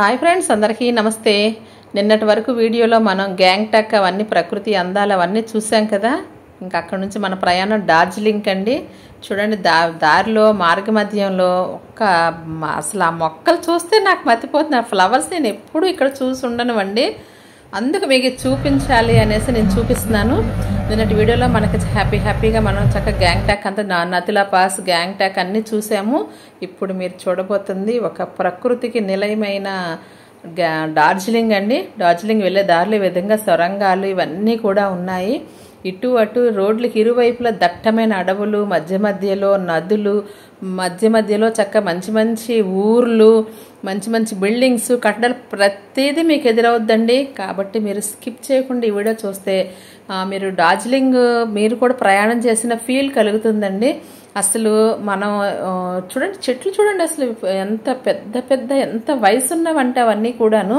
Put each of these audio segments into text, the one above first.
Hi friends, అందరికీ నమస్తే. నిన్నటి వరకు వీడియోలో మనం గ్యాంగ్టాక్ అవన్నీ ప్రకృతి అందాలు అవన్నీ చూసాం కదా. ఇంకా అక్కడ నుంచి మన ప్రయాణం డార్జిలింగ్ అండి. చూడండి, దారిలో మార్గ మధ్యంలో అసలు ఆ మొక్కలు చూస్తే నాకు మతిపోతుంది. ఆ ఫ్లవర్స్ నేను ఎప్పుడు ఇక్కడ చూసి ఉండనువండి. అందుకు మీకు చూపించాలి అనేసి నేను చూపిస్తున్నాను. నిన్నటి వీడియోలో మనకి హ్యాపీగా మనం చక్కగా గ్యాంగ్టాక్ అంతా నతిలా పాస్ గ్యాంగ్టాక్ అన్నీ చూసాము. ఇప్పుడు మీరు చూడబోతుంది ఒక ప్రకృతికి నిలయమైన డార్జిలింగ్ అండి. డార్జిలింగ్ వెళ్ళే దారిలో ఈ విధంగా సొరంగాలు ఇవన్నీ కూడా ఉన్నాయి. ఇటు అటు రోడ్లకి ఇరువైపులా దట్టమైన అడవులు, మధ్యలో నదులు, మధ్యలో మంచి మంచి ఊర్లు, మంచి బిల్డింగ్స్, కట్టడాలు ప్రతిదీ మీకు ఎదురవుద్దండి. కాబట్టి మీరు స్కిప్ చేయకుండా ఈ వీడియో చూస్తే మీరు డార్జిలింగ్ మీరు కూడా ప్రయాణం చేసిన ఫీల్ కలుగుతుందండి. అసలు మనం చూడండి, చెట్లు చూడండి అసలు ఎంత పెద్ద ఎంత వయసు ఉన్నవంటే అవన్నీ కూడాను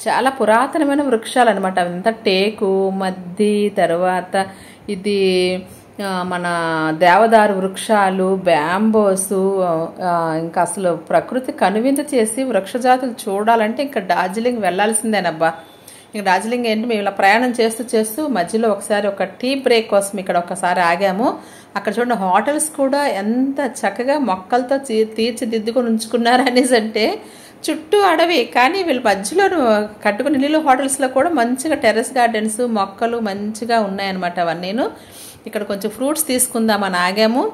చాలా పురాతనమైన వృక్షాలు అనమాట. అవంతా టేకు, మద్ది, తర్వాత ఇది మన దేవదారు వృక్షాలు, బ్యాంబోసు. ఇంకా అసలు ప్రకృతి కనువిందు చేసి వృక్షజాతులు చూడాలంటే ఇంకా డార్జిలింగ్ వెళ్లాల్సిందేనబ్బా. ఇంకా డార్జిలింగ్ ఏంటి, మేము ఇలా ప్రయాణం చేస్తూ మధ్యలో ఒకసారి ఒక టీ బ్రేక్ కోసం ఇక్కడ ఒకసారి ఆగాము. అక్కడ చూడండి, హోటల్స్ కూడా ఎంత చక్కగా మొక్కలతో తీర్చిదిద్దుకొని ఉంచుకున్నారు అనేసి. అంటే చుట్టూ అడవి, కానీ వీళ్ళ మధ్యలో కట్టుకుని ఇల్లు హోటల్స్లో కూడా మంచిగా టెర్రస్ గార్డెన్స్ మొక్కలు మంచిగా ఉన్నాయన్నమాట. అవన్నీను ఇక్కడ కొంచెం ఫ్రూట్స్ తీసుకుందామని ఆగాము.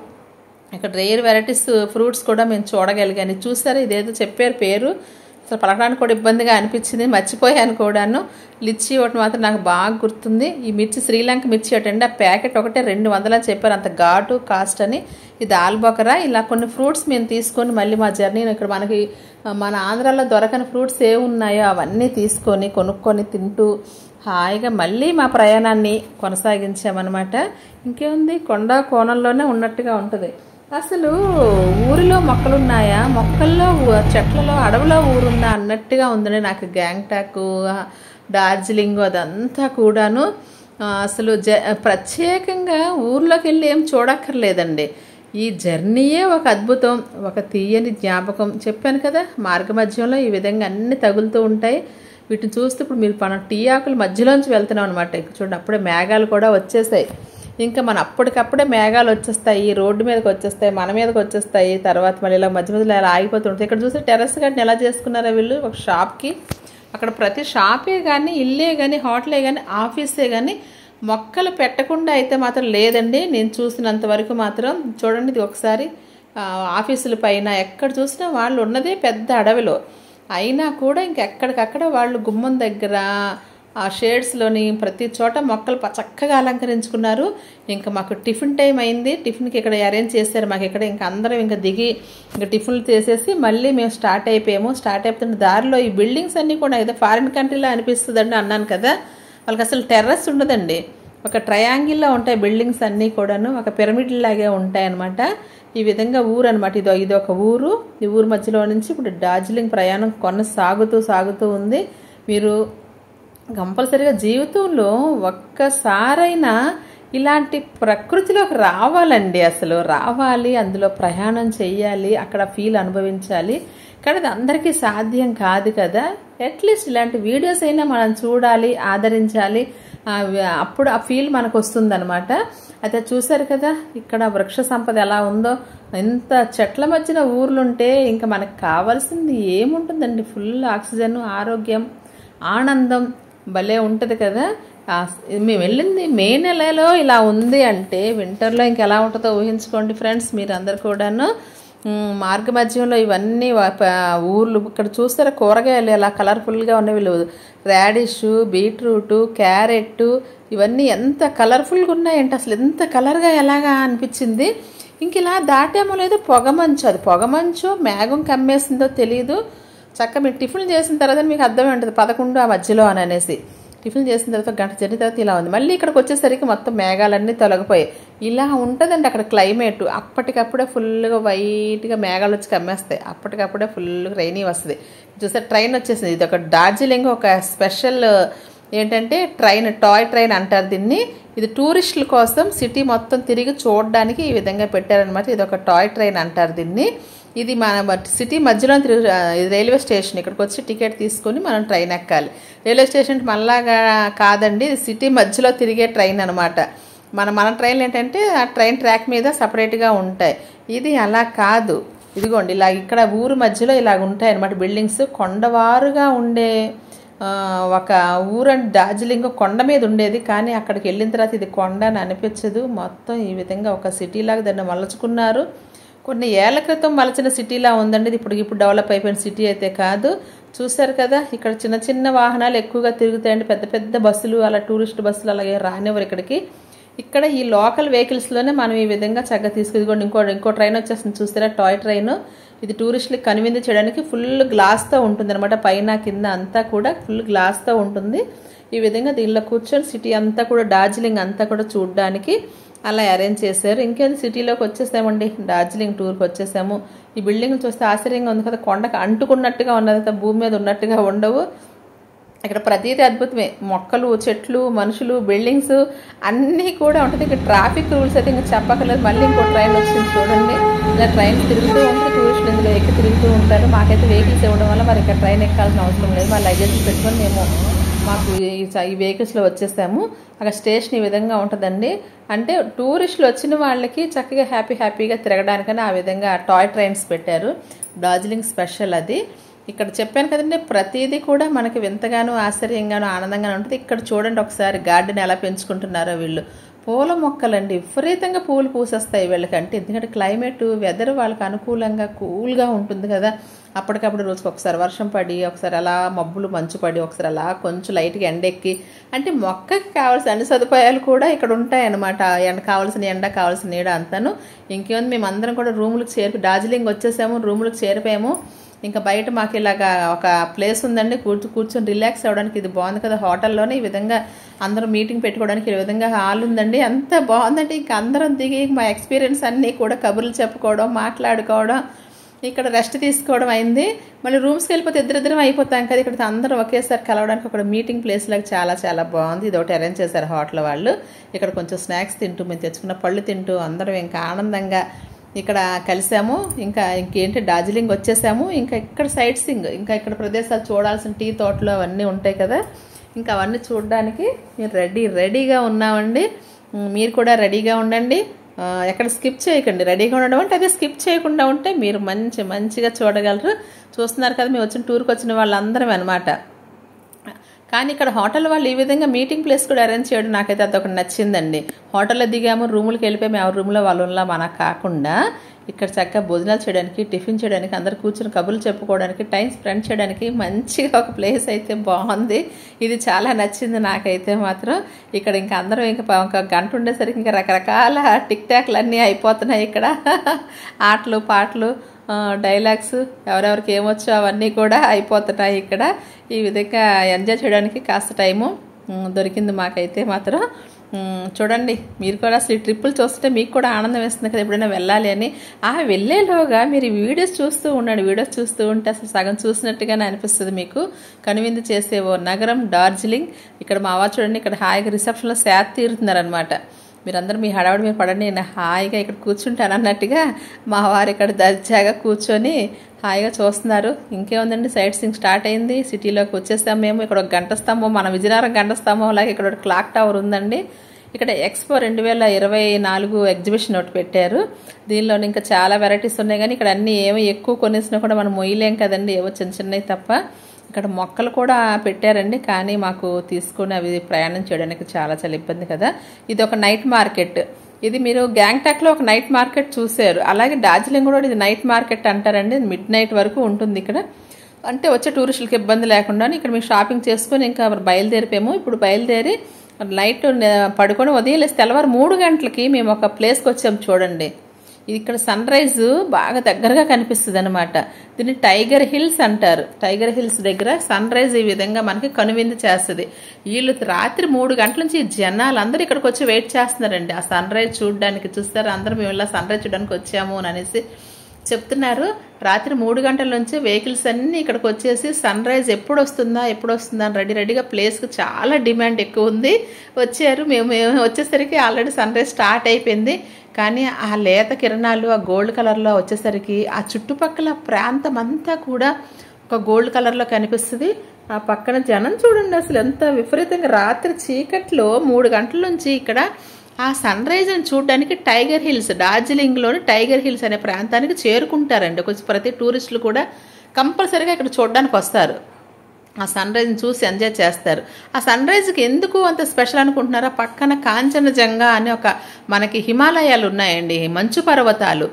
ఇక్కడ రేర్ వెరైటీస్ ఫ్రూట్స్ కూడా మేము చూడగలిగాను. చూసారా, ఇదేదో చెప్పారు పేరు, అసలు పలకడానికి కూడా ఇబ్బందిగా అనిపించింది, మర్చిపోయాను కూడాను. లిచ్చి ఒకటి మాత్రం నాకు బాగా గుర్తుంది. ఈ మిర్చి శ్రీలంక మిర్చి ఒకటండి, ఆ ప్యాకెట్ ఒకటే 200 అని చెప్పారు, అంత ఘాటు కాస్ట్ అని. ఇది ఆల్బొకరా. ఇలా కొన్ని ఫ్రూట్స్ మేము తీసుకొని మళ్ళీ మా జర్నీని ఇక్కడ మనకి మన ఆంధ్రాలో దొరకని ఫ్రూట్స్ ఏ ఉన్నాయో అవన్నీ తీసుకొని కొనుక్కొని తింటూ హాయిగా మళ్ళీ మా ప్రయాణాన్ని కొనసాగించామన్నమాట. ఇంకేముంది, కొండ కోణంలోనే ఉన్నట్టుగా ఉంటుంది. అసలు ఊరిలో మొక్కలున్నాయా, మొక్కల్లో చెట్లలో అడవిలో ఊరుందా అన్నట్టుగా ఉందండి నాకు గ్యాంగ్టాక్, డార్జిలింగ్ అదంతా కూడాను. అసలు ప్రత్యేకంగా ఊర్లోకి వెళ్ళి ఏం చూడక్కర్లేదండి. ఈ జర్నీయే ఒక అద్భుతం, ఒక తీయని జ్ఞాపకం. చెప్పాను కదా, మార్గ మధ్యంలో ఈ విధంగా అన్నీ తగులుతూ ఉంటాయి. వీటిని చూస్తే ఇప్పుడు మీరు మన టీ ఆకుల మధ్యలోంచి వెళ్తున్నాం అనమాట. చూడండి, అప్పుడే మేఘాలు కూడా వచ్చేసాయి. ఇంకా మన అప్పటికప్పుడే మేఘాలు వచ్చేస్తాయి, రోడ్డు మీదకి వచ్చేస్తాయి, మన మీదకి వచ్చేస్తాయి. తర్వాత మళ్ళీ ఇలా మధ్యలో ఇలా ఆగిపోతుంటాయి. ఇక్కడ చూస్తే టెర్రస్ గార్డెన్ ఎలా చేసుకున్నారో వీళ్ళు ఒక షాప్కి. అక్కడ ప్రతి షాపే కానీ, ఇల్లే కానీ, హోటలే కానీ, ఆఫీసే కానీ మొక్కలు పెట్టకుండా అయితే మాత్రం లేదండి. నేను చూసినంత వరకు మాత్రం చూడండి, ఇది ఒకసారి ఆఫీసుల పైన ఎక్కడ చూసినా వాళ్ళు ఉన్నదే పెద్ద అడవిలో, అయినా కూడా ఇంకెక్కడికక్కడ వాళ్ళు గుమ్మం దగ్గర ఆ షేడ్స్లోని ప్రతి చోట మొక్కలు చక్కగా అలంకరించుకున్నారు. ఇంకా మాకు టిఫిన్ టైం అయింది. టిఫిన్కి ఇక్కడ అరేంజ్ చేశారు మాకు. ఇక్కడ ఇంకా అందరం ఇంకా దిగి ఇంకా టిఫిన్లు చేసేసి మళ్ళీ మేము స్టార్ట్ అయిపోయాము. స్టార్ట్ అయిపోతున్న దారిలో ఈ బిల్డింగ్స్ అన్నీ కూడా ఏదో ఫారిన్ కంట్రీలో అనిపిస్తుందండి అన్నాను కదా. వాళ్ళకి అసలు టెర్రస్ ఉండదండి, ఒక ట్రయాంగిల్లో ఉంటాయి బిల్డింగ్స్ అన్నీ కూడాను, ఒక పిరమిడ్ లాగే ఉంటాయి అనమాట. ఈ విధంగా ఊరు అనమాట. ఇది ఒక ఊరు. ఈ ఊరు మధ్యలో నుంచి ఇప్పుడు డార్జిలింగ్ ప్రయాణం సాగుతూ ఉంది. మీరు కంపల్సరీగా జీవితంలో ఒక్కసారైనా ఇలాంటి ప్రకృతిలోకి రావాలండి. అసలు రావాలి, అందులో ప్రయాణం చెయ్యాలి, అక్కడ ఫీల్ అనుభవించాలి. కానీ అది అందరికీ సాధ్యం కాదు కదా. అట్లీస్ట్ ఇలాంటి వీడియోస్ అయినా మనం చూడాలి, ఆదరించాలి. అప్పుడు ఆ ఫీల్ మనకు వస్తుందన్నమాట. అయితే చూసారు కదా, ఇక్కడ వృక్ష సంపద ఎలా ఉందో. ఎంత చెట్ల మధ్యన ఊర్లుంటే ఇంకా మనకు కావాల్సింది ఏముంటుందండి. ఫుల్ ఆక్సిజన్, ఆరోగ్యం, ఆనందం భలే ఉంటుంది కదా. మేము వెళ్ళింది మే నెలలో ఇలా ఉంది అంటే వింటర్లో ఇంకెలా ఉంటుందో ఊహించుకోండి ఫ్రెండ్స్. మీరు అందరు కూడాను మార్గ మధ్యంలో ఇవన్నీ ఊర్లు ఇక్కడ చూస్తారా, కూరగాయలు ఎలా కలర్ఫుల్గా ఉన్నాయి. వీళ్ళు రాడిష్, బీట్రూట్, క్యారెట్ ఇవన్నీ ఎంత కలర్ఫుల్గా ఉన్నాయంటే అసలు ఎంత కలర్గా ఎలాగా అనిపించింది. ఇంక ఇలా దాటేమో లేదు పొగమంచు, అది పొగమంచు మేఘం కమ్మేసిందో తెలియదు. చక్కగా మీరు టిఫిన్ చేసిన తర్వాత మీకు అర్థమే ఉంటుంది 11 ఆ మధ్యలో అని అనేసి. టిఫిన్ చేసిన తర్వాత గంట జర్నీ తర్వాత ఇలా ఉంది. మళ్ళీ ఇక్కడికి వచ్చేసరికి మొత్తం మేఘాలన్నీ తొలగిపోయాయి. ఇలా ఉంటుందండి అక్కడ క్లైమేట్. అప్పటికప్పుడే ఫుల్గా వైట్గా మేఘాలు వచ్చి కమ్మేస్తాయి. అప్పటికప్పుడే ఫుల్గా రైనీ వస్తుంది. చూస్తే ట్రైన్ వచ్చేసింది. ఇది ఒక డార్జిలింగ్ ఒక స్పెషల్ ఏంటంటే ట్రైన్, టాయ్ ట్రైన్ అంటారు దీన్ని. ఇది టూరిస్టుల కోసం సిటీ మొత్తం తిరిగి చూడడానికి ఈ విధంగా పెట్టారనమాట. ఇది ఒక టాయ్ ట్రైన్ అంటారు దీన్ని. ఇది మన సిటీ మధ్యలో ఇది రైల్వే స్టేషన్. ఇక్కడికి వచ్చి టికెట్ తీసుకొని మనం ట్రైన్ ఎక్కాలి. రైల్వే స్టేషన్ మళ్ళాగా కాదండి, ఇది సిటీ మధ్యలో తిరిగే ట్రైన్ అనమాట. మన ట్రైన్లు ఏంటంటే ఆ ట్రైన్ ట్రాక్ మీద సపరేట్గా ఉంటాయి. ఇది అలా కాదు. ఇదిగోండి ఇలా ఇక్కడ ఊరు మధ్యలో ఇలాగ ఉంటాయి అన్నమాట బిల్డింగ్స్. కొండవారుగా ఉండే ఒక ఊరండి డార్జిలింగ్. కొండ మీద ఉండేది, కానీ అక్కడికి వెళ్ళిన తర్వాత ఇది కొండ అని అనిపించదు. మొత్తం ఈ విధంగా ఒక సిటీలాగా దాన్ని మలుచుకున్నారు. కొన్ని ఏళ్ల క్రితం మలచిన సిటీలా ఉందండి ఇది. ఇప్పుడు డెవలప్ అయిపోయిన సిటీ అయితే కాదు. చూసారు కదా, ఇక్కడ చిన్న చిన్న వాహనాలు ఎక్కువగా తిరుగుతాయండి. పెద్ద పెద్ద బస్సులు అలా టూరిస్ట్ బస్సులు అలాగే రానివ్వరు ఇక్కడికి. ఇక్కడ ఈ లోకల్ వెహికల్స్లోనే మనం ఈ విధంగా చక్కగా తీసుకుని ఇంకో ట్రైన్ వచ్చేస్తుంది చూస్తారా, టాయ్ ట్రైన్. ఇది టూరిస్టులకు కనువిందు చేయడానికి ఫుల్ గ్లాస్తో ఉంటుంది అనమాట. పైన కింద అంతా కూడా ఫుల్ గ్లాస్తో ఉంటుంది. ఈ విధంగా దీనిలో కూర్చొని సిటీ అంతా కూడా డార్జిలింగ్ అంతా కూడా చూడడానికి అలా అరేంజ్ చేశారు. ఇంకేది సిటీలోకి వచ్చేసామండి, డార్జిలింగ్ టూర్కి వచ్చేసాము. ఈ బిల్డింగ్ చూస్తే ఆశ్చర్యంగా ఉంది కదా, కొండకు అంటుకున్నట్టుగా ఉన్నది, భూమి మీద ఉన్నట్టుగా ఉండవు. ఇక్కడ ప్రతిదీ అద్భుతమే. మొక్కలు, చెట్లు, మనుషులు, బిల్డింగ్స్ అన్నీ కూడా ఉంటుంది. ఇక్కడ ట్రాఫిక్ రూల్స్ అయితే ఇంకా చెప్పక్కర్లేదు. మళ్ళీ ఇంకో ట్రైన్ వచ్చింది చూడండి. ఇలా ట్రైన్ తిరుగుతూ ఉంటే టూరిస్టులు ఇందులో ఎక్కి తిరుగుతూ ఉంటారు. మాకైతే వెహికల్స్ ఇవ్వడం వల్ల మరి ఇక్కడ ట్రైన్ ఎక్కాల్సిన అవసరం లేదు. మా లగేజ్ పెట్టుకొని మేము మాకు ఈ వెహికల్స్లో వచ్చేసాము. అక్కడ స్టేషన్ ఈ విధంగా ఉంటుందండి. అంటే టూరిస్టులు వచ్చిన వాళ్ళకి చక్కగా హ్యాపీగా తిరగడానికని ఆ విధంగా టాయ్ ట్రైన్స్ పెట్టారు. డార్జిలింగ్ స్పెషల్ అది. ఇక్కడ చెప్పాను కదండి, ప్రతిదీ కూడా మనకి వింతగానో ఆశ్చర్యంగానో ఆనందంగానూ ఉంటుంది. ఇక్కడ చూడండి ఒకసారి గార్డెన్ ఎలా పెంచుకుంటున్నారో వీళ్ళు. పూల మొక్కలండి, విపరీతంగా పూలు పూసేస్తాయి వీళ్ళకంటే. ఎందుకంటే వెదర్ వాళ్ళకి అనుకూలంగా కూల్గా ఉంటుంది కదా. అప్పటికప్పుడు రోజుకి ఒకసారి వర్షం పడి, ఒకసారి అలా మబ్బులు మంచు పడి, ఒకసారి అలా కొంచెం లైట్గా ఎండెక్కి, అంటే మొక్కకి కావాల్సిన అన్ని సదుపాయాలు కూడా ఇక్కడ ఉంటాయి అన్నమాట. కావాల్సిన ఎండ, కావాల్సిన నీడ అంతాను. ఇంకేముంది, మేము అందరం కూడా రూములకు డార్జిలింగ్ వచ్చేసాము, రూములకు చేరిపోయాము. ఇంకా బయట మాకు ఇలాగా ఒక ప్లేస్ ఉందండి, కూర్చొని రిలాక్స్ అవ్వడానికి. ఇది బాగుంది కదా, హోటల్లోనే ఈ విధంగా అందరూ మీటింగ్ పెట్టుకోవడానికి ఈ విధంగా హాల్ ఉందండి. అంత బాగుందండి. ఇంకా అందరం దిగి మా ఎక్స్పీరియన్స్ అన్నీ కూడా కబుర్లు చెప్పుకోవడం, మాట్లాడుకోవడం, ఇక్కడ రెస్ట్ తీసుకోవడం అయింది. మళ్ళీ రూమ్స్కి వెళ్ళిపోతే ఇద్దరిద్దరం అయిపోతాం కదా. ఇక్కడ అందరూ ఒకేసారి కలవడానికి ఒక మీటింగ్ ప్లేస్ లాగా చాలా బాగుంది. ఇది ఒకటి అరేంజ్ చేశారు హోటల్ వాళ్ళు. ఇక్కడ కొంచెం స్నాక్స్ తింటూ, మేము తెచ్చుకున్న పళ్ళు తింటూ అందరం ఇంకా ఆనందంగా ఇక్కడ కలిసాము. ఇంకేంటి డార్జిలింగ్ వచ్చేసాము. ఇంకా ఇక్కడ సైట్ సింగ్, ఇంకా ఇక్కడ ప్రదేశాలు చూడాల్సిన టీ తోటలు అవన్నీ ఉంటాయి కదా. ఇంకా అవన్నీ చూడడానికి మీరు రెడీగా ఉన్నామండి. మీరు కూడా రెడీగా ఉండండి. ఎక్కడ స్కిప్ చేయకండి. రెడీగా ఉండడం అంటే అదే, స్కిప్ చేయకుండా ఉంటే మీరు మంచిగా చూడగలరు. చూస్తున్నారు కదా, మేము వచ్చిన టూర్కి వచ్చిన వాళ్ళందరం అనమాట. కానీ ఇక్కడ హోటల్ వాళ్ళు ఈ విధంగా మీటింగ్ ప్లేస్ కూడా అరేంజ్ చేయడం నాకైతే అదొకటి నచ్చిందండి. హోటల్లో దిగాము, రూములకి వెళ్ళిపోయాము, ఎవరి రూమ్లో వాళ్ళ మనకు కాకుండా ఇక్కడ చక్కగా భోజనాలు చేయడానికి, టిఫిన్ చేయడానికి, అందరు కూర్చొని కబుర్లు చెప్పుకోవడానికి, టైం స్పెండ్ చేయడానికి మంచిగా ఒక ప్లేస్ అయితే బాగుంది. ఇది చాలా నచ్చింది నాకైతే మాత్రం. ఇక్కడ ఇంకా అందరం ఒక గంట ఉండేసరికి ఇంకా రకరకాల టిక్ టాక్లు అన్నీ అయిపోతున్నాయి ఇక్కడ. ఆటలు, పాటలు, డైలాగ్స్, ఎవరెవరికి ఏమొచ్చో అవన్నీ కూడా అయిపోతున్నాయి ఇక్కడ. ఈ విధంగా ఎంజాయ్ చేయడానికి కాస్త టైము దొరికింది మాకైతే మాత్రం. చూడండి, మీరు కూడా అసలు ఈ ట్రిప్పులు చూస్తుంటే మీకు కూడా ఆనందం వేస్తుంది కదా, ఎప్పుడైనా వెళ్ళాలి అని. వెళ్ళేలోగా మీరు వీడియోస్ చూస్తూ ఉండండి. వీడియోస్ చూస్తూ ఉంటే అసలు సగం చూసినట్టుగానే అనిపిస్తుంది మీకు. కనువిందు చేసే ఓ నగరం డార్జిలింగ్. ఇక్కడ మా వారు చూడండి, ఇక్కడ హాయిగా రిసెప్షన్లో సేద తీరుతున్నారనమాట. మీరందరూ మీ హడావుడి మీరు పడండి, నేను హాయిగా ఇక్కడ కూర్చుంటాను అన్నట్టుగా మా వారు ఇక్కడ దర్జాగా కూర్చొని హాయిగా చూస్తున్నారు. ఇంకేముందండి, సైట్ సీయింగ్ స్టార్ట్ అయింది. సిటీలోకి వచ్చేస్తాం మేము. ఇక్కడ ఒక గంట స్తంభం, మన విజయనగరం గంట స్తంభం లాగా ఇక్కడ ఒక క్లాక్ టవర్ ఉందండి. ఇక్కడ ఎక్స్పో 2024 ఎగ్జిబిషన్ ఒకటి పెట్టారు. దీనిలో ఇంకా చాలా వెరైటీస్ ఉన్నాయి. కానీ ఇక్కడ అన్నీ ఏమో ఎక్కువ కొనేసినా కూడా మనం మొయ్యలేం కదండి, ఏవో చిన్నవి తప్ప. ఇక్కడ మొక్కలు కూడా పెట్టారండి, కానీ మాకు తీసుకుని అవి ప్రయాణం చేయడానికి చాలా ఇబ్బంది కదా. ఇది ఒక నైట్ మార్కెట్. ఇది మీరు గ్యాంగ్టాక్లో ఒక నైట్ మార్కెట్ చూశారు. అలాగే డార్జిలింగ్ కూడా ఇది నైట్ మార్కెట్ అంటారండి. మిడ్ నైట్ వరకు ఉంటుంది ఇక్కడ. అంటే వచ్చే టూరిస్టులకి ఇబ్బంది లేకుండా ఇక్కడ మేము షాపింగ్ చేసుకుని ఇంకా బయలుదేరిపోయాము. ఇప్పుడు బయలుదేరి నైట్ పడుకొని ఉదయం లేసి తెల్లవారు 3 గంటలకి మేము ఒక ప్లేస్కి వచ్చాము. చూడండి, ఇక్కడ సన్ రైజ్ బాగా దగ్గరగా కనిపిస్తుంది అనమాట. దీన్ని టైగర్ హిల్స్ అంటారు. టైగర్ హిల్స్ దగ్గర సన్ రైజ్ ఈ విధంగా మనకి కనువిందు చేస్తుంది. వీళ్ళు రాత్రి 3 గంటల నుంచి జనాలు అందరూ ఇక్కడికి వచ్చి వెయిట్ చేస్తున్నారండి ఆ సన్ రైజ్ చూడడానికి. చూస్తారు అందరూ, మేము ఇలా సన్ రైజ్ చూడడానికి వచ్చాము అని అనేసి చెప్తున్నారు. రాత్రి 3 గంటల నుంచి వెహికల్స్ అన్నీ ఇక్కడికి వచ్చేసి సన్ రైజ్ ఎప్పుడు వస్తుందా అని రెడీగా ప్లేస్కి చాలా డిమాండ్ ఎక్కువ ఉంది. వచ్చారు. మేము వచ్చేసరికి ఆల్రెడీ సన్ రైజ్ స్టార్ట్ అయిపోయింది. కానీ ఆ లేత కిరణాలు ఆ గోల్డ్ కలర్లో వచ్చేసరికి ఆ చుట్టుపక్కల ప్రాంతం అంతా కూడా ఒక గోల్డ్ కలర్లో కనిపిస్తుంది. ఆ పక్కన జనం చూడండి అసలు ఎంత విపరీతంగా. రాత్రి చీకట్లో 3 గంటల నుంచి ఇక్కడ ఆ సన్ రైజ్ని చూడడానికి టైగర్ హిల్స్, డార్జిలింగ్లోని టైగర్ హిల్స్ అనే ప్రాంతానికి చేరుకుంటారండి. కొంచెం ప్రతి టూరిస్టులు కూడా కంపల్సరీగా ఇక్కడ చూడడానికి వస్తారు. ఆ సన్ రైజ్ని చూసి ఎంజాయ్ చేస్తారు. ఆ సన్ రైజ్కి ఎందుకు అంత స్పెషల్ అనుకుంటున్నారా? పక్కన కాంచనజంగా అనే ఒక మనకి హిమాలయాలు ఉన్నాయండి, మంచు పర్వతాలు.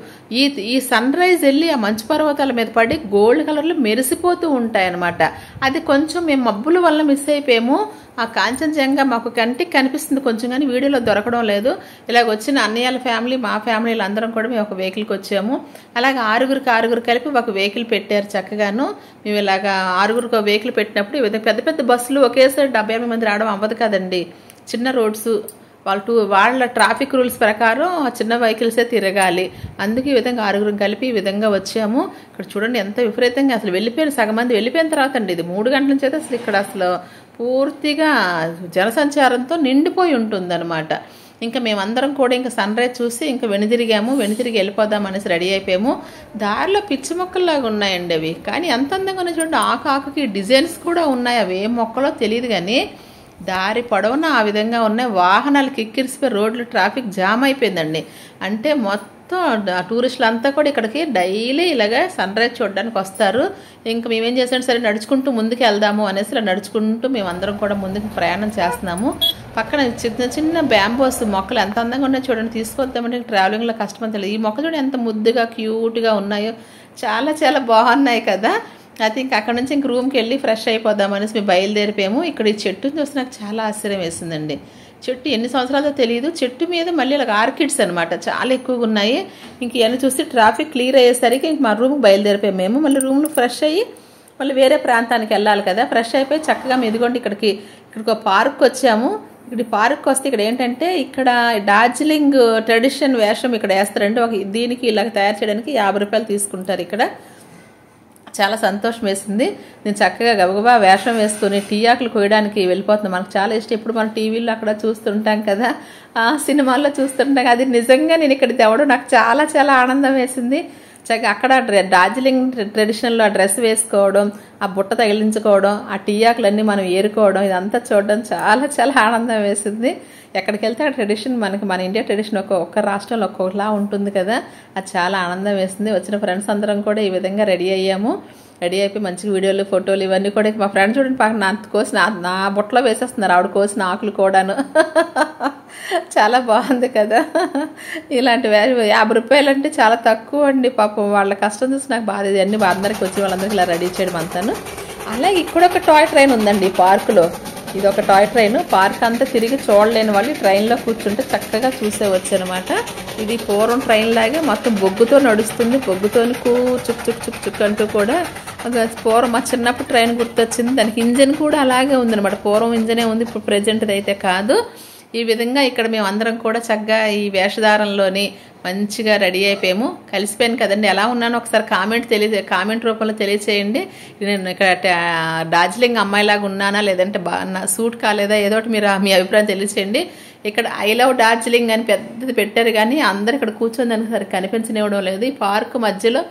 ఈ సన్ రైజ్ వెళ్ళి ఆ మంచు పర్వతాల మీద పడి గోల్డ్ కలర్లో మెరిసిపోతూ ఉంటాయన్నమాట. అది కొంచెం మేము మబ్బుల వల్ల మిస్ అయిపోయాము. ఆ కాంచనజంగా మాకు కంటికి కనిపిస్తుంది కొంచెం, కానీ వీడియోలో దొరకడం లేదు. ఇలాగ వచ్చిన అన్నయ్యల ఫ్యామిలీ, మా ఫ్యామిలీలు అందరం కూడా మేము ఒక వెహికల్కి వచ్చాము. అలాగే ఆరుగురు కలిపి ఒక వెహికల్ పెట్టారు చక్కగాను. మేము ఇలాగ ఆరుగురికి ఒక వెహికల్ పెట్టినప్పుడు ఈ విధంగా పెద్ద పెద్ద బస్సులు ఒకేసారి 70-80 మంది రావడం అవ్వదు కదండి. చిన్న రోడ్స్, వాళ్ళ ట్రాఫిక్ రూల్స్ ప్రకారం చిన్న వెహికల్సే తిరగాలి. అందుకే ఈ విధంగా ఆరుగురు కలిపి ఈ విధంగా వచ్చాము. ఇక్కడ చూడండి ఎంత విపరీతంగా అసలు వెళ్ళిపోయిన సగం మంది వెళ్ళిపోయిన తర్వాత అండి, ఇది 3 గంటల నుంచి అయితే అసలు ఇక్కడ అసలు పూర్తిగా జనసంచారంతో నిండిపోయి ఉంటుందన్నమాట. ఇంకా మేమందరం కూడా ఇంకా సన్ రైజ్ చూసి ఇంకా వెనుదిరిగి వెళ్ళిపోదాం అనేసి రెడీ అయిపోయాము. దారిలో పిచ్చి మొక్కల్లాగా ఉన్నాయండి అవి, కానీ ఎంత అందంగా ఉన్నాయి చూడండి. ఆకుకి డిజైన్స్ కూడా ఉన్నాయి. అవి ఏం మొక్కలో తెలియదు, కానీ దారి పొడవున ఆ విధంగా ఉన్నాయి. వాహనాలు కిక్కిరిసిపోయి రోడ్లు ట్రాఫిక్ జామ్ అయిపోయిందండి. అంటే మొత్తం టూరిస్టులు అంతా కూడా ఇక్కడికి డైలీ ఇలాగ సన్ రైజ్ చూడడానికి వస్తారు. ఇంకా మేమేం చేసాం, సరే నడుచుకుంటూ ముందుకు వెళ్దాము అనేసి ఇలా నడుచుకుంటూ మేమందరం కూడా ముందుకు ప్రయాణం చేస్తున్నాము. పక్కన చిన్న చిన్న బ్యాంబోస్ మొక్కలు ఎంత అందంగా ఉన్నాయో చూడండి. తీసుకొద్దామంటే ట్రావెలింగ్లో కష్టమని తెలియదు. ఈ మొక్క చూడండి ఎంత ముద్దుగా క్యూట్గా ఉన్నాయో, చాలా చాలా బాగున్నాయి కదా. అయితే ఇంక అక్కడ నుంచి ఇంక రూమ్కి వెళ్ళి ఫ్రెష్ అయిపోదాం అనేసి మేము బయలుదేరిపోయాము. ఇక్కడ ఈ చెట్టుని చూస్తే నాకు చాలా ఆశ్చర్యం వేసిందండి. చెట్టు ఎన్ని సంవత్సరాలతో తెలియదు. చెట్టు మీద మళ్ళీ ఇలా ఆర్కిడ్స్ అనమాట చాలా ఎక్కువగా ఉన్నాయి. ఇంక ఇవన్నీ చూసి ట్రాఫిక్ క్లియర్ అయ్యేసరికి ఇంక మా రూమ్కి బయలుదేరిపోయాము. మేము మళ్ళీ రూమ్లో ఫ్రెష్ అయ్యి మళ్ళీ వేరే ప్రాంతానికి వెళ్ళాలి కదా. ఫ్రెష్ అయిపోయి చక్కగా ఇదిగోండి ఇక్కడికి ఒక పార్క్ వచ్చాము. ఇక్కడ పార్క్ వస్తే ఇక్కడ ఏంటంటే ఇక్కడ డార్జిలింగ్ ట్రెడిషన్ వేషం ఇక్కడ వేస్తారండి. దీనికి ఇలా తయారు చేయడానికి 50 రూపాయలు తీసుకుంటారు ఇక్కడ. చాలా సంతోషం వేసింది. నేను చక్కగా గబగబా వేషం వేసుకుని టీ ఆకులు కోయడానికి వెళ్ళిపోతున్నాను. మనకు చాలా ఇష్టం. ఇప్పుడు మనం టీవీలో అక్కడ చూస్తుంటాం కదా, సినిమాల్లో చూస్తుంటాం. అది నిజంగా నేను ఇక్కడ తేవడం నాకు చాలా చాలా ఆనందం వేసింది. చక్కగా అక్కడ డార్జిలింగ్ ట్రెడిషనల్లో ఆ డ్రెస్ వేసుకోవడం, ఆ బుట్ట తగిలించుకోవడం, ఆ టీ ఆకులన్నీ మనం ఏరుకోవడం, ఇదంతా చూడడం చాలా చాలా ఆనందం వేసింది. ఎక్కడికి వెళ్తే ఆ ట్రెడిషన్ మన ఇండియా ట్రెడిషన్ ఒక్క రాష్ట్రంలో ఒక్కొక్కలా ఉంటుంది కదా, అది చాలా ఆనందం వేస్తుంది. వచ్చిన ఫ్రెండ్స్ అందరం కూడా ఈ విధంగా రెడీ అయ్యాము. రెడీ అయిపోయి మంచిగా వీడియోలు, ఫోటోలు ఇవన్నీ కూడా మా ఫ్రెండ్స్ చూడండి పక్కన నా బుట్టలో వేసేస్తున్నారు ఆవిడ కోసిన ఆకులు కూడాను. చాలా బాగుంది కదా. ఇలాంటి 50 రూపాయలు అంటే చాలా తక్కువ అండి. పాపం వాళ్ళ కష్టం చూసి నాకు బాధ. అన్ని అందరికి వచ్చి వాళ్ళందరికీ ఇలా రెడీ చేయడం అంతాను. అలాగే ఇక్కడ ఒక టాయ్ ట్రైన్ ఉందండి ఈ పార్కులో. ఇది ఒక టాయ్ ట్రైన్. పార్క్ అంతా తిరిగి చూడలేని వాళ్ళు ట్రైన్లో కూర్చుంటే చక్కగా చూసేవచ్చు అనమాట. ఇది పూర్వం ట్రైన్ లాగే మొత్తం బొగ్గుతో నడుస్తుంది. బొగ్గుతోని చుక్ చుక్ చుక్ చుక్ అంటూ కూడా పూర్వం మా చిన్నప్పుడు ట్రైన్ గుర్తొచ్చింది. దానికి ఇంజన్ కూడా అలాగే ఉందన్నమాట. పూర్వం ఇంజనే ఉంది, ఇప్పుడు ప్రెజెంట్ది అయితే కాదు. ఈ విధంగా ఇక్కడ మేము అందరం కూడా చక్కగా ఈ వేషధారంలోని మంచిగా రెడీ అయిపోయాము. కలిసిపోయాను కదండి. ఎలా ఉన్నానో ఒకసారి కామెంట్ రూపంలో తెలియచేయండి. నేను ఇక్కడ డార్జిలింగ్ అమ్మాయిలాగా ఉన్నానా, లేదంటే సూట్ కాలేదా, ఏదో ఒకటి మీరు మీ అభిప్రాయం తెలియచేయండి. ఇక్కడ ఐ లవ్ డార్జిలింగ్ అని పెద్దది పెట్టారు, కానీ అందరు ఇక్కడ కూర్చొని దానికి సరే కనిపించనివ్వడం లేదు. ఈ పార్క్ మధ్యలో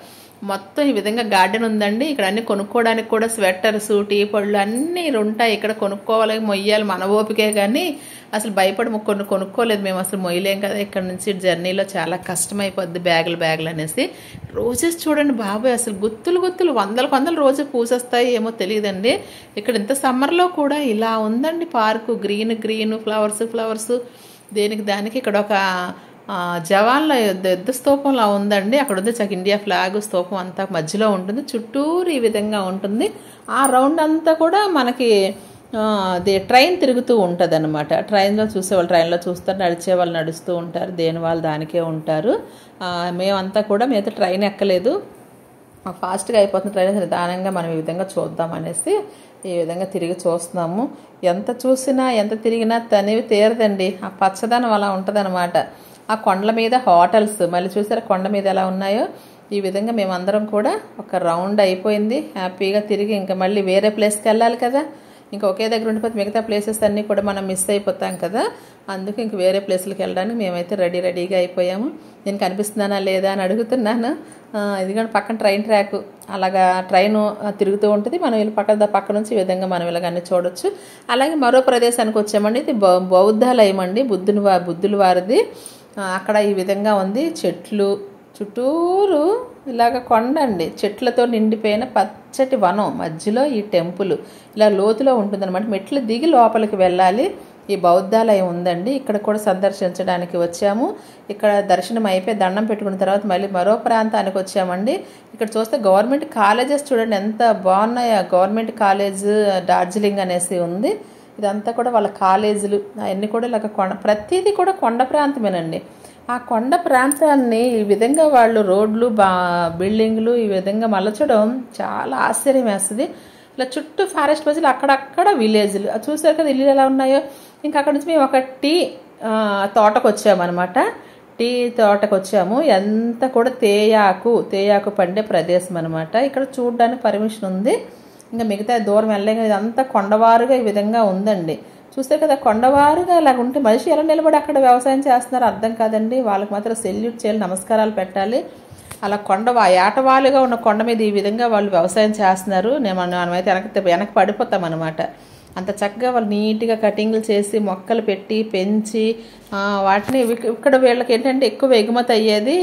మొత్తం ఈ విధంగా గార్డెన్ ఉందండి. ఇక్కడ అన్ని కొనుక్కోవడానికి కూడా స్వెటర్స్, టీ పళ్ళు అన్నీ ఉంటాయి. ఇక్కడ కొనుక్కోవాలి, మొయ్యాలి మన ఓపికే, కానీ అసలు భయపడి కొన్ని కొనుక్కోలేదు మేము. అసలు మొయ్యలేం కదా ఇక్కడ నుంచి. జర్నీలో చాలా కష్టమైపోద్ది బ్యాగులు అనేసి. రోజెస్ చూడండి బాబాయ్, అసలు గుత్తులు వందల రోజు పూసేస్తాయి ఏమో తెలియదండి. ఇక్కడ ఇంత సమ్మర్లో కూడా ఇలా ఉందండి పార్కు. గ్రీన్ ఫ్లవర్స్ దేనికి దానికి. ఇక్కడ ఒక జవాన్ల యుద్ధ స్తూపంలా ఉందండి. అక్కడ ఉంది చక్క ఇండియా ఫ్లాగ్ స్తూపం అంతా మధ్యలో ఉంటుంది. చుట్టూరు ఈ విధంగా ఉంటుంది. ఆ రౌండ్ అంతా కూడా మనకి ట్రైన్ తిరుగుతూ ఉంటుంది అనమాట. ట్రైన్లో చూసేవాళ్ళు ట్రైన్లో చూస్తారు, నడిచే వాళ్ళు నడుస్తూ ఉంటారు, దేని వాళ్ళు దానికే ఉంటారు. మేమైతే ట్రైన్ ఎక్కలేదు. ఫాస్ట్గా అయిపోతుంది ట్రైన్. నిదానంగా మనం ఈ విధంగా చూద్దాం అనేసి ఈ విధంగా తిరిగి చూస్తున్నాము. ఎంత చూసినా ఎంత తిరిగినా తనివి తీరదండి. ఆ పచ్చదనం అలా ఉంటుంది అనమాట. ఆ కొండల మీద హోటల్స్ మళ్ళీ చూసారా కొండ మీద ఎలా ఉన్నాయో. ఈ విధంగా మేమందరం కూడా ఒక రౌండ్ అయిపోయింది. హ్యాపీగా తిరిగి ఇంకా మళ్ళీ వేరే ప్లేస్కి వెళ్ళాలి కదా. ఇంకా ఒకే దగ్గర ఉండిపోతే మిగతా ప్లేసెస్ అన్నీ కూడా మనం మిస్ అయిపోతాం కదా. అందుకు ఇంక వేరే ప్లేస్లకు వెళ్ళడానికి మేమైతే రెడీగా అయిపోయాము. నేను కనిపిస్తున్నానా లేదా అని అడుగుతున్నాను. ఇదిగోండి పక్కన ట్రైన్ ట్రాక్, అలాగా ట్రైన్ తిరుగుతూ ఉంటుంది. మనం వీళ్ళు పక్క నుంచి ఈ విధంగా మనం ఇలాగన్నీ చూడొచ్చు. అలాగే మరో ప్రదేశానికి వచ్చామండి. ఇది బౌద్ధాలయం అండి, బుద్ధుల వారిది. అక్కడ ఈ విధంగా ఉంది. చెట్లు చుట్టూరు ఇలాగ కొండ అండి, చెట్లతో నిండిపోయిన పచ్చటి వనం, మధ్యలో ఈ టెంపుల్ ఇలా లోతులో ఉంటుందన్నమాట. మెట్లు దిగి లోపలికి వెళ్ళాలి. ఈ బౌద్ధాలయం ఉందండి, ఇక్కడ కూడా సందర్శించడానికి వచ్చాము. ఇక్కడ దర్శనం అయిపోయి దండం పెట్టుకున్న తర్వాత మళ్ళీ మరో ప్రాంతానికి వచ్చామండి. ఇక్కడ చూస్తే గవర్నమెంట్ కాలేజెస్ చూడండి ఎంత బాగున్నాయో. గవర్నమెంట్ కాలేజ్ డార్జిలింగ్ అనేసి ఉంది. ఇదంతా కూడా వాళ్ళ కాలేజీలు అవన్నీ కూడా ఇలాగ ప్రతిదీ కూడా కొండ ప్రాంతమేనండి. ఆ కొండ ప్రాంతాన్ని ఈ విధంగా వాళ్ళు రోడ్లు బిల్డింగ్లు ఈ విధంగా మలచడం చాలా ఆశ్చర్యం వేస్తుంది. ఇలా చుట్టూ ఫారెస్ట్ మధ్యలో అక్కడక్కడ విలేజ్లు చూసారు కదా, ఇల్లు ఎలా ఉన్నాయో. ఇంకా అక్కడ నుంచి మేము ఒక టీ తోటకు వచ్చామన్నమాట. టీ తోటకు వచ్చాము. ఎంత కూడా తేయాకు పండే ప్రదేశం అనమాట. ఇక్కడ చూడడానికి పర్మిషన్ ఉంది. ఇంకా మిగతా దూరం వెళ్ళలేక ఇదంతా కొండవారుగా ఈ విధంగా ఉందండి. చూస్తే కదా కొండవారుగా ఇలాగ ఉంటే మనిషి ఎలా నిలబడి అక్కడ వ్యవసాయం చేస్తున్నారో అర్థం కాదండి. వాళ్ళకి మాత్రం సెల్యూట్ చేయాలి, నమస్కారాలు పెట్టాలి. అలా ఏటవాలుగా ఉన్న కొండ మీద ఈ విధంగా వాళ్ళు వ్యవసాయం చేస్తున్నారు. మనమైతే వెనక్కి పడిపోతాం అనమాట. అంత చక్కగా వాళ్ళు నీట్గా కటింగ్లు చేసి మొక్కలు పెట్టి పెంచి వాటిని ఇక్కడ వీళ్ళకి ఏంటంటే ఎక్కువ ఎగుమతి అయ్యేది,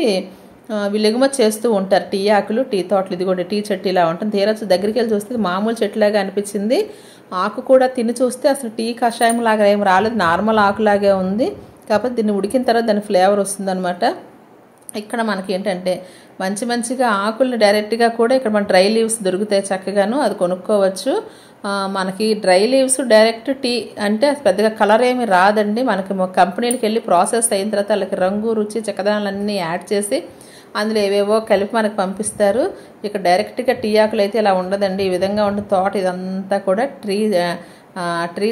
వీళ్ళు ఎగుమతి చేస్తూ ఉంటారు టీ ఆకులు, టీ తోటలు. ఇది కూడా టీ చెట్టు ఇలా ఉంటుంది. తీరొచ్చు దగ్గరికి వెళ్ళి చూస్తే మామూలు చెట్టులాగా అనిపించింది. ఆకు కూడా తిని చూస్తే అసలు టీ కషాయం లాగా ఏం రాలేదు, నార్మల్ ఆకులాగే ఉంది. కాకపోతే దీన్ని ఉడికిన తర్వాత దాని ఫ్లేవర్ వస్తుందన్నమాట. ఇక్కడ మనకి ఏంటంటే మంచిగా ఆకుల్ని డైరెక్ట్గా కూడా ఇక్కడ మన డ్రై లీవ్స్ దొరుకుతాయి చక్కగాను, అది కొనుక్కోవచ్చు. మనకి డ్రై లీవ్స్ డైరెక్ట్ టీ అంటే పెద్దగా కలర్ ఏమి రాదండి. మనకి కంపెనీలకు వెళ్ళి ప్రాసెస్ అయిన తర్వాత వాళ్ళకి రంగు రుచి చక్కదనాలన్నీ యాడ్ చేసి అందులో ఏవేవో కలిపి మనకు పంపిస్తారు. ఇక్కడ డైరెక్ట్గా టీ ఆకులు అయితే ఇలా ఉండదండి. ఈ విధంగా ఉండే తోట ఇదంతా కూడా ట్రీ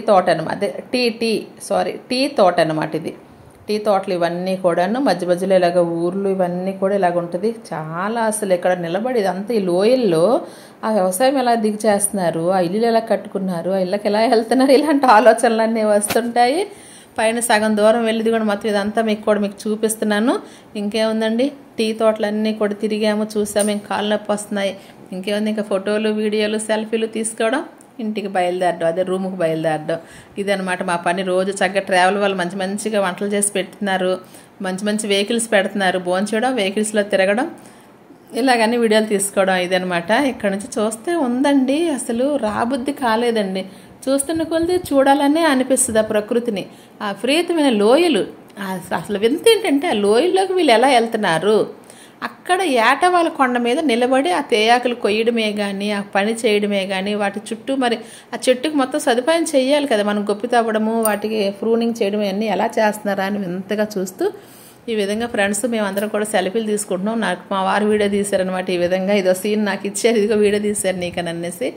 తోట అనమాట. టీ తోట అనమాట. ఇది టీ తోటలు ఇవన్నీ కూడాను మధ్యలో ఇలాగ ఊర్లు ఇవన్నీ కూడా ఇలాగ ఉంటుంది. చాలా అసలు ఇక్కడ నిలబడి ఇదంతా ఈ లోయల్లో ఆ వ్యవసాయం ఎలా దిగి చేస్తున్నారు, ఆ ఇల్లు ఎలా కట్టుకున్నారు, ఆ ఇళ్ళకి ఎలా వెళ్తున్నారు, ఇలాంటి ఆలోచనలన్నీ వస్తుంటాయి. పైన సగం దూరం వెళ్ళిది కూడా మొత్తం ఇదంతా మీకు చూపిస్తున్నాను. ఇంకేముందండి, టీ తోటలన్నీ కూడా తిరిగాము, చూసాము. ఇంక కాళ్ళు నొప్పి వస్తున్నాయి. ఇంకేముంది, ఇంకా ఫోటోలు వీడియోలు సెల్ఫీలు తీసుకోవడం, ఇంటికి బయలుదేరడం, అదే రూముకి బయలుదేరడం. ఇదనమాట మా పని. రోజు చక్కగా ట్రావెల్ వాళ్ళు మంచిగా వంటలు చేసి పెడుతున్నారు, మంచి వెహికల్స్ పెడుతున్నారు, భోంచేయడం, వెహికల్స్లో తిరగడం, ఇలాగన్నీ వీడియోలు తీసుకోవడం. ఇదనమాట. ఇక్కడ నుంచి చూస్తే ఉందండి, అసలు రాబుద్ధి కాలేదండి. చూస్తున్న కొద్ది చూడాలనే అనిపిస్తుంది ఆ ప్రకృతిని. ఆ విపరీతమైన లోయలు, అసలు వింత ఏంటంటే ఆ లోయల్లోకి వీళ్ళు ఎలా వెళ్తున్నారు. అక్కడ ఏటవాళ్ళ కొండ మీద నిలబడి ఆ తేయాకులు కొయ్యడమే కానీ, ఆ పని చేయడమే కానీ, వాటి చుట్టూ మరి ఆ చెట్టుకు మొత్తం సదుపాయం చేయాలి కదా, మనం గొప్పి తవ్వడము, వాటికి ప్రూనింగ్ చేయడం అన్నీ ఎలా చేస్తున్నారా అని వింతగా చూస్తూ ఈ విధంగా ఫ్రెండ్స్ మేమందరం కూడా సెల్ఫీలు తీసుకుంటున్నాం. నాకు మా వారు వీడియో తీశారనమాట. ఈ విధంగా ఇదో సీన్ నాకు ఇచ్చారు, ఇదిగో వీడియో తీశారు నీకని అనేసి.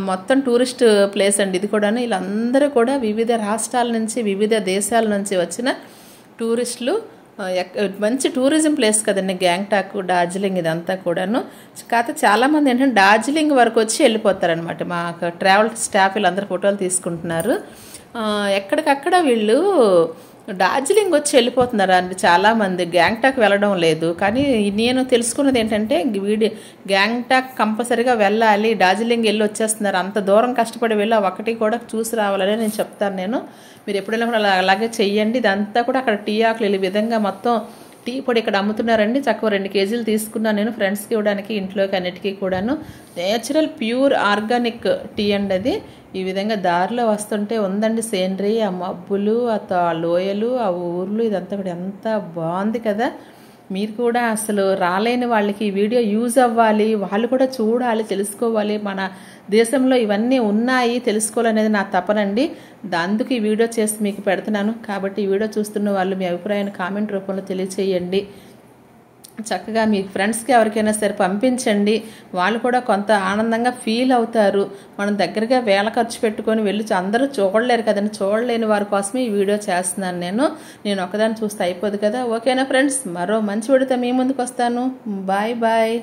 మొత్తం టూరిస్ట్ ప్లేస్ అండి ఇది కూడాను. వీళ్ళందరూ కూడా వివిధ రాష్ట్రాల నుంచి వివిధ దేశాల నుంచి వచ్చిన టూరిస్టులు. మంచి టూరిజం ప్లేస్ కదండి గ్యాంగ్టాక్, డార్జిలింగ్ ఇదంతా కూడాను. కాకపోతే చాలామంది ఏంటంటే డార్జిలింగ్ వరకు వచ్చి వెళ్ళిపోతారనమాట. మా ట్రావెల్ స్టాఫ్ వీళ్ళందరూ ఫోటోలు తీసుకుంటున్నారు. ఎక్కడికక్కడ వీళ్ళు డార్జిలింగ్ వచ్చి వెళ్ళిపోతున్నారు అండి చాలామంది, గ్యాంగ్టాక్ వెళ్ళడం లేదు. కానీ నేను తెలుసుకున్నది ఏంటంటే గ్యాంగ్టాక్ కంపల్సరీగా వెళ్ళాలి, డార్జిలింగ్ వెళ్ళి వచ్చేస్తున్నారు. అంత దూరం కష్టపడి వెళ్ళి ఒకటి కూడా చూసి రావాలని నేను చెప్తాను. మీరు ఎప్పుడైనా కూడా అలాగే చెయ్యండి. ఇదంతా కూడా అక్కడ టీ ఆకులు ఈ విధంగా మొత్తం టీ పొడి ఇక్కడ అమ్ముతున్నారండి. చక్కగా 2 కేజీలు తీసుకున్నాను నేను ఫ్రెండ్స్కి ఇవ్వడానికి, ఇంట్లోకి అన్నిటికీ కూడాను. నేచురల్ ప్యూర్ ఆర్గానిక్ టీ అండి అది. ఈ విధంగా దారిలో వస్తుంటే ఉందండి సేనరీ, ఆ మబ్బులు, ఆ లోయలు, ఆ ఊర్లు, ఇదంతా కూడా ఎంత బాగుంది కదా. మీరు కూడా అసలు రాలేని వాళ్ళకి ఈ వీడియో యూజ్ అవ్వాలి, వాళ్ళు కూడా చూడాలి, తెలుసుకోవాలి. మన దేశంలో ఇవన్నీ ఉన్నాయి తెలుసుకోవాలనేది నా తపనండి. అందుకు ఈ వీడియో చేసి మీకు పెడుతున్నాను. కాబట్టి ఈ వీడియో చూస్తున్న వాళ్ళు మీ అభిప్రాయాన్ని కామెంట్ రూపంలో తెలియచేయండి. చక్కగా మీ ఫ్రెండ్స్కి ఎవరికైనా సరే పంపించండి. వాళ్ళు కూడా కొంత ఆనందంగా ఫీల్ అవుతారు. మనం దగ్గరగా వేల ఖర్చు పెట్టుకొని వెళ్ళి అందరూ చూడలేరు కదండి. చూడలేని వారి కోసమే ఈ వీడియో చేస్తున్నాను నేను ఒకదాన్ని చూస్తే అయిపోదు కదా. ఓకేనా ఫ్రెండ్స్, మరో మంచి వీడియోతో మీ ముందుకు వస్తాను. Bye bye.